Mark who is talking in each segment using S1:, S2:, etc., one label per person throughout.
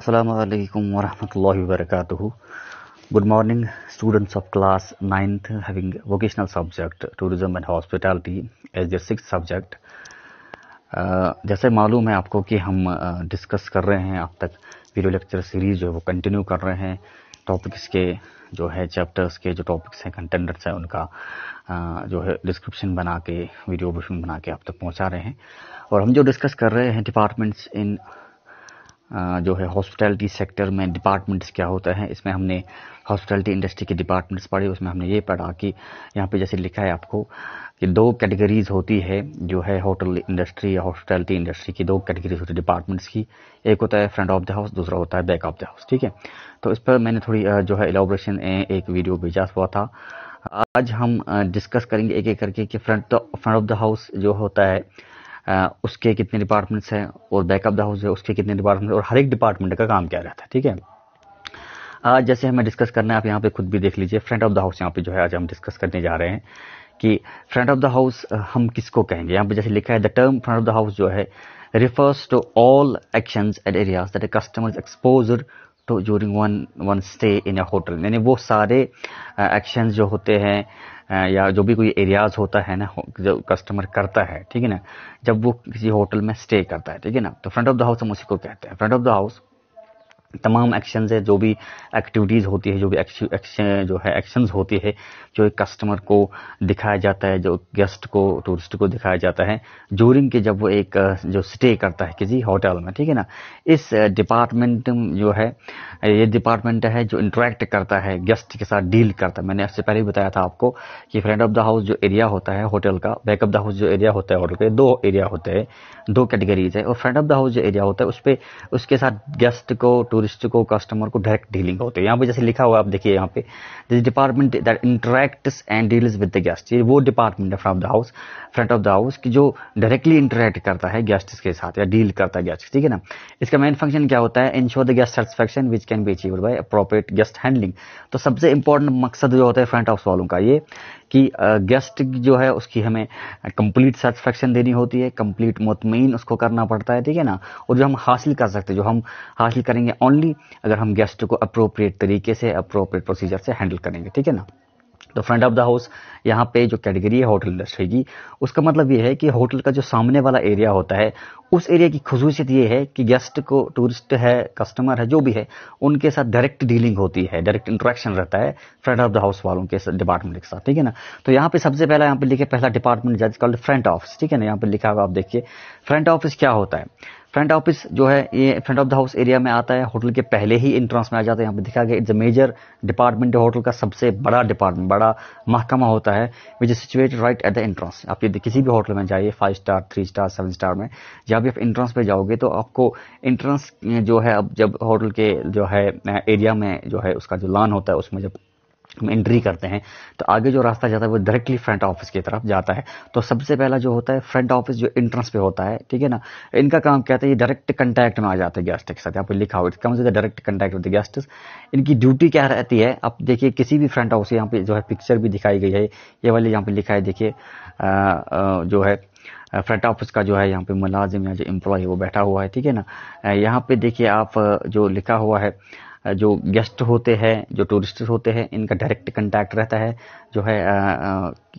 S1: Assalamualaikum warahmatullahi wabarakatuh. Good morning, students of class 9th having vocational subject tourism and hospitality as their sixth subject. जैसे मालूम है आपको कि हम discuss कर रहे हैं अब तक वीडियो लेक्चर सीरीज जो है वो कंटिन्यू कर रहे हैं। टॉपिक्स के जो है चैप्टर्स के जो टॉपिक्स हैं कंटेंट्स हैं उनका जो है डिस्क्रिप्शन बना के वीडियो वर्जन बना के आप तक पहुंचा रहे हैं। और हम जो डिस्कस कर रहे हैं डिपार्टमेंट्स इन जो है हॉस्पिटैलिटी सेक्टर में डिपार्टमेंट्स क्या होता है, इसमें हमने हॉस्पिटैलिटी इंडस्ट्री के डिपार्टमेंट्स पढ़े। उसमें हमने ये पढ़ा कि यहाँ पे जैसे लिखा है आपको कि दो कैटेगरीज होती है जो है होटल इंडस्ट्री या हॉस्पिटैलिटी इंडस्ट्री की। दो कैटेगरीज होती है डिपार्टमेंट्स की, एक होता है फ्रंट ऑफ द हाउस, दूसरा होता है बैक ऑफ द हाउस। ठीक है, तो इस पर मैंने थोड़ी जो है एलैबोरेशन एक वीडियो भेजा हुआ था। आज हम डिस्कस करेंगे एक एक करके कि फ्रंट ऑफ द हाउस जो होता है उसके कितने डिपार्टमेंट्स हैं और बैकअप द हाउस है उसके कितने डिपार्टमेंट और हर एक डिपार्टमेंट का काम क्या रहता है। ठीक है, आज जैसे हमें डिस्कस करना है, आप यहाँ पे खुद भी देख लीजिए फ्रंट ऑफ द हाउस यहाँ पे जो है आज हम डिस्कस करने जा रहे हैं कि फ्रंट ऑफ द हाउस हम किसको कहेंगे। यहाँ पे जैसे लिखा है the term front of the house जो है refers to all actions at areas that customers exposed to during one stay in a hotel. यानी वो सारे एक्शंस जो होते हैं या जो भी कोई एरियाज होता है ना जो कस्टमर करता है, ठीक है ना, जब वो किसी होटल में स्टे करता है, ठीक है ना, तो फ्रंट ऑफ द हाउस हम उसी को कहते हैं। फ्रंट ऑफ द हाउस तमाम एक्शंस है, जो भी एक्टिविटीज होती है, जो भी एक्शंस होती है, जो एक कस्टमर को दिखाया जाता है, जो गेस्ट को टूरिस्ट को दिखाया जाता है ड्यूरिंग के जब वो एक जो स्टे करता है किसी होटल में, ठीक है ना। इस डिपार्टमेंट जो है ये डिपार्टमेंट है जो इंटरेक्ट करता है गेस्ट के साथ, डील करता है। मैंने इससे पहले भी बताया था आपको कि फ्रंट ऑफ द हाउस जो एरिया होता है होटल का, बैक ऑफ द हाउस जो एरिया होता है होटल के, दो एरिया होते हैं, दो कैटेगरीज है। और फ्रंट ऑफ द हाउस जो एरिया होता है उस पे उसके साथ गेस्ट को टूरिस्ट को कस्टमर को डायरेक्ट डीलिंग होती है। यहाँ पे जैसे लिखा हुआ आप देखिए यहाँ पे this department that interacts and deals with the guest. ये वो डिपार्टमेंट है फ्रंट ऑफ द हाउस की जो डायरेक्टली इंटरेक्ट करता है गेस्ट के साथ या डील करता है गेस्ट, ठीक है ना। इसका मेन फंक्शन क्या होता है, ensure the guest satisfaction which can be achieved by appropriate guest handling. तो सबसे इंपॉर्टेंट मकसद जो होता है फ्रंट हाउस वालों का ये कि गेस्ट जो है उसकी हमें कंप्लीट सेटिस्फैक्शन देनी होती है, कंप्लीट मुतमईन उसको करना पड़ता है, ठीक है ना। और जो हम हासिल कर सकते हैं, जो हम हासिल करेंगे ओनली अगर हम गेस्ट को अप्रोप्रिएट तरीके से अप्रोप्रिएट प्रोसीजर से हैंडल करेंगे, ठीक है ना। तो फ्रंट ऑफ द हाउस यहाँ पे जो कैटेगरी है होटल इंडस्ट्री की, उसका मतलब ये है कि होटल का जो सामने वाला एरिया होता है उस एरिया की खुसूसियत ये है कि गेस्ट को, टूरिस्ट है, कस्टमर है, जो भी है, उनके साथ डायरेक्ट डीलिंग होती है, डायरेक्ट इंटरेक्शन रहता है फ्रंट ऑफ द हाउस वालों के डिपार्टमेंट के साथ, ठीक है ना। तो यहाँ पे सबसे पहला यहाँ पे लिखे पहला department that is called front office, ठीक है ना। यहाँ पे लिखा हुआ आप देखिए फ्रंट ऑफिस क्या होता है। फ्रंट ऑफिस जो है ये front of the house area में आता है, होटल के पहले ही एंट्रेंस में आ जाता है। यहाँ पे दिखा गया it's a major department, hotel का सबसे बड़ा डिपार्टमेंट, बड़ा महकमा होता है which is situated right at the entrance. आप ये किसी भी होटल में जाइए, 5 स्टार 3 स्टार 7 स्टार में, जब भी आप एंट्रेंस पे जाओगे तो आपको एंट्रेंस जो है, अब जब होटल के जो है एरिया में जो है उसका जो लॉन होता है उसमें जब हम एंट्री करते हैं तो आगे जो रास्ता जाता है वो डायरेक्टली फ्रंट ऑफिस की तरफ जाता है। तो सबसे पहला जो होता है फ्रंट ऑफिस जो एंट्रेंस पे होता है, ठीक है ना। इनका काम कहते हैं ये डायरेक्ट कांटेक्ट में आ जाते हैं गेस्ट के साथ। यहाँ पे लिखा हुआ it comes with direct contact with the guests. इनकी ड्यूटी क्या रहती है, आप देखिए किसी भी फ्रंट हाउस, यहाँ पे जो है पिक्चर भी दिखाई गई है, ये वाली यहाँ पे लिखा है देखिए जो है फ्रंट ऑफिस का जो है यहाँ पे मुलाजिम या जो एम्प्लॉय है वो बैठा हुआ है, ठीक है ना। यहाँ पे देखिए आप जो लिखा हुआ है जो गेस्ट होते हैं, जो टूरिस्ट होते हैं, इनका डायरेक्ट कांटेक्ट रहता है जो है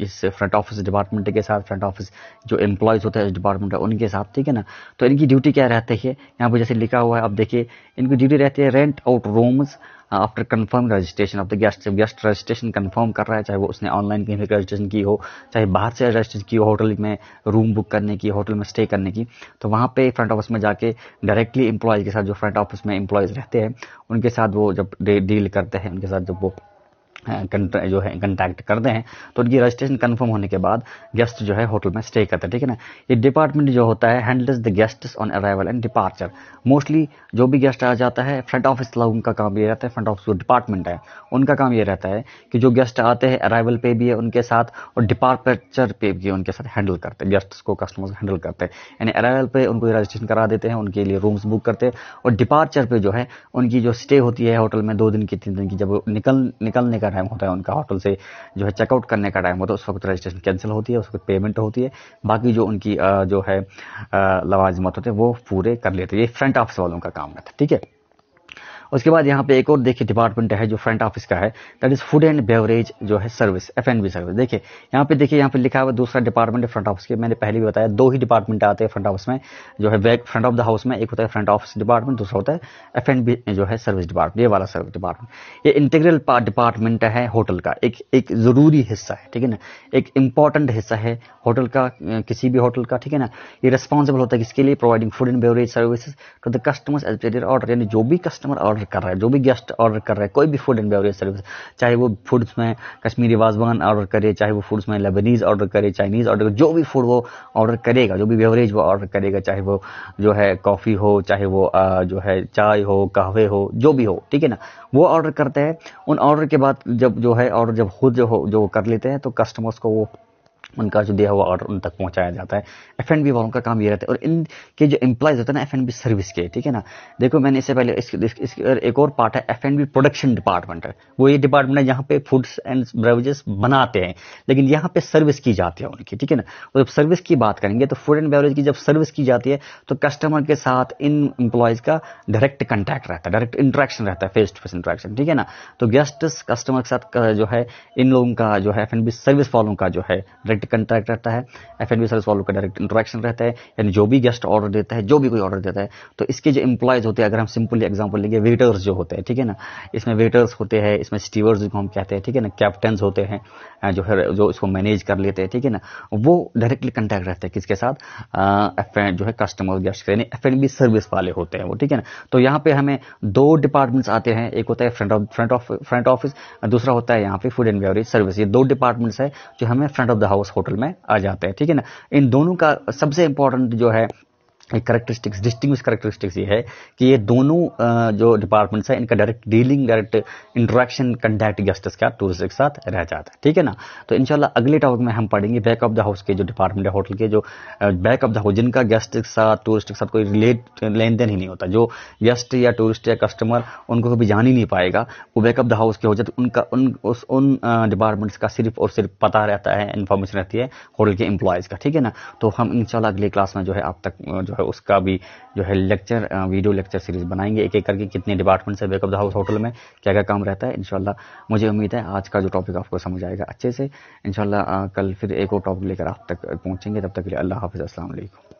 S1: इस फ्रंट ऑफिस डिपार्टमेंट के साथ, फ्रंट ऑफिस जो एम्प्लॉयज होते हैं इस डिपार्टमेंट का उनके साथ, ठीक है ना। तो इनकी ड्यूटी क्या रहती है, यहाँ पे जैसे लिखा हुआ है आप देखिए इनकी ड्यूटी रहती है rent out rooms after confirm registration of the guest. जब गेस्ट रजिस्ट्रेशन कंफर्म कर रहा है, चाहे वो उसने ऑनलाइन कहीं पर रजिस्ट्रेशन की हो, चाहे बाहर से रजिस्ट्रेशन की हो, होटल में रूम बुक करने की, होटल में स्टे करने की, तो वहाँ पे फ्रंट ऑफिस में जाके डायरेक्टली एम्प्लॉय के साथ, जो फ्रंट ऑफिस में एम्प्लॉयज रहते हैं उनके साथ वो जब डील करते हैं, उनके साथ जब वो जो है कंटैक्ट करते हैं तो उनकी रजिस्ट्रेशन कंफर्म होने के बाद गेस्ट जो है होटल में स्टे करते हैं, ठीक है ना। ये डिपार्टमेंट जो होता है handles the guests on arrival and departure. Mostly जो भी गेस्ट आ जाता है फ्रंट ऑफिस लोगों का काम ये रहता है, फ्रंट ऑफिस जो डिपार्टमेंट है उनका काम ये रहता है कि जो गेस्ट आते हैं अराइवल पे भी है उनके साथ और डिपार्चर पे भी उनके साथ हैंडल करते हैं, गेस्ट्स को, कस्टमर्स को हैंडल करते हैं। यानी अराइवल पे उनको रजिस्ट्रेशन करा देते हैं, उनके लिए रूम्स बुक करते हैं, और डिपार्चर पे जो है उनकी जो स्टे होती है होटल में 2 दिन की 3 दिन की, जब निकलने का टाइम होता है उनका होटल से जो है चेकआउट करने का टाइम होता है, उस वक्त रजिस्ट्रेशन कैंसिल होती है, उस वक्त पेमेंट होती है, बाकी जो उनकी जो है लवाजिमत होते हैं वो पूरे कर लेते हैं। ये फ्रंट ऑफिस वालों का काम रहता है, ठीक है। उसके बाद यहाँ पे एक और देखिए डिपार्टमेंट है जो फ्रंट ऑफिस का है, that is food and beverage जो है सर्विस, F&B सर्विस। देखिए यहाँ पे लिखा हुआ दूसरा डिपार्टमेंट है फ्रंट ऑफिस के। मैंने पहले भी बताया 2 ही डिपार्टमेंट आते हैं फ्रंट ऑफिस में जो है back front of the house में, एक होता है फ्रंट ऑफिस डिपार्टमेंट, दूसरा होता है F&B जो है सर्विस डिपार्टमेंट, ये वाला सर्विस डिपार्टमेंट। ये इंटीग्रल डिपार्टमेंट है होटल का, एक जरूरी हिस्सा है, ठीक है ना, एक इंपॉर्टेंट हिस्सा है होटल का, किसी भी होटल का, ठीक है ना। ये रिस्पॉन्सिबल होता है किसके लिए, providing food and beverage services to the customers as per their order, यानी जो भी कस्टमर ऑर्डर कर रहा है, जो भी गेस्ट ऑर्डर कर रहा है कोई भी फूड एंड बेवरेज सर्विस, चाहे वो फूड्स में कश्मीरी वाजवान ऑर्डर करे, चाहे वो फूड्स में लेबनीज ऑर्डर करे, चाइनीज ऑर्डर करे, जो भी फूड वो ऑर्डर करेगा, जो भी बेवरेज वो ऑर्डर करेगा, चाहे वो जो है कॉफी हो, चाहे वो जो है चाय हो, कहवे हो, जो भी हो, ठीक है ना, वो ऑर्डर करते हैं। उन ऑर्डर के बाद जब जो है ऑर्डर जब खुद जो कर लेते हैं तो कस्टमर्स को वो उनका जो दिया हुआ ऑर्डर उन तक पहुंचाया जाता है। F&B वालों का काम ये रहता है। और इनके जो एम्प्लॉयज होते हैं ना F&B सर्विस के, ठीक है ना, देखो मैंने इससे पहले एक और पार्ट है F&B प्रोडक्शन डिपार्टमेंट है, वो ये डिपार्टमेंट है जहाँ पे फूड्स एंड बेवरेजेस बनाते हैं, लेकिन यहाँ पे सर्विस की जाती है उनकी, ठीक है ना। और जब सर्विस की बात करेंगे तो फूड एंड बेवरेज की जब सर्विस की जाती है तो कस्टमर के साथ इन एम्प्लॉयज का डायरेक्ट कंटैक्ट रहता है, डायरेक्ट इंटरेक्शन रहता है, फेस टू फेस इंटरेक्शन, ठीक है ना। तो गेस्ट कस्टमर के साथ जो है इन लोगों का जो है F&B सर्विस वालों का जो है डायरेक्ट कंटैक्ट रहता है, F&B सर्विस वालों का डायरेक्ट इंटरेक्शन रहता है, यानी जो भी गेस्ट ऑर्डर देता है, जो भी कोई ऑर्डर देता है, तो इसके जो एम्प्लॉयज होते हैं, अगर हम सिंपली एग्जांपल लेंगे, वेटर्स जो होते हैं, ठीक है ना, इसमें वेटर्स होते हैं, इसमें स्टीवर्ड्स जिनको हम कहते हैं, ठीक है ना, कैप्टन्स होते हैं जो है जो इसको मैनेज कर लेते हैं, ठीक है ना, वो डायरेक्टली कंटैक्ट रहते हैं किसके साथ, जो है कस्टमर गेस्ट, यानी F&B सर्विस वाले होते हैं वो, ठीक है ना। तो यहाँ पे हमें 2 डिपार्टमेंट्स आते हैं, एक होता है फ्रंट ऑफिस, दूसरा होता है यहाँ पे फूड एंड बेवरेज सर्विस। ये 2 डिपार्टमेंट्स है जो हमें front of the house hotel में आ जाते हैं, ठीक है ना। इन दोनों का सबसे इंपॉर्टेंट जो है एक कैरेक्टरिस्टिक्स, डिस्टिंग्विश कैरेक्टरिस्टिक्स ये है कि ये दोनों जो डिपार्टमेंट्स हैं इनका direct dealing, direct interaction contact guests का टूरिस्ट के साथ रह जाता है, ठीक है ना। तो इंशाल्लाह अगले टॉपिक में हम पढ़ेंगे बैक ऑफ द हाउस के जो डिपार्टमेंट है होटल के, जो बैक ऑफ द हाउस जिनका गेस्ट के साथ टूरिस्ट के साथ कोई लेन देन ही नहीं होता, जो गेस्ट या टूरिस्ट या कस्टमर उनको कभी जान ही नहीं पाएगा, वो बैक ऑफ द हाउस के हो जाते, उनका उन डिपार्टमेंट्स का सिर्फ और सिर्फ पता रहता है, इन्फॉर्मेशन रहती है होटल के एम्प्लॉयज का, ठीक है ना। तो हम इंशाल्लाह अगले क्लास में जो है आप तक जो है उसका भी जो है लेक्चर वीडियो लेक्चर सीरीज बनाएंगे, एक एक करके कितने डिपार्टमेंट है back of the house hotel में, क्या क्या काम रहता है। इंशाल्लाह मुझे उम्मीद है आज का जो टॉपिक आपको समझ आएगा अच्छे से। इंशाल्लाह कल फिर एक और टॉपिक लेकर आप तक पहुंचेंगे, तब तक के लिए अल्लाह हाफिज़, अस्सलाम वालेकुम।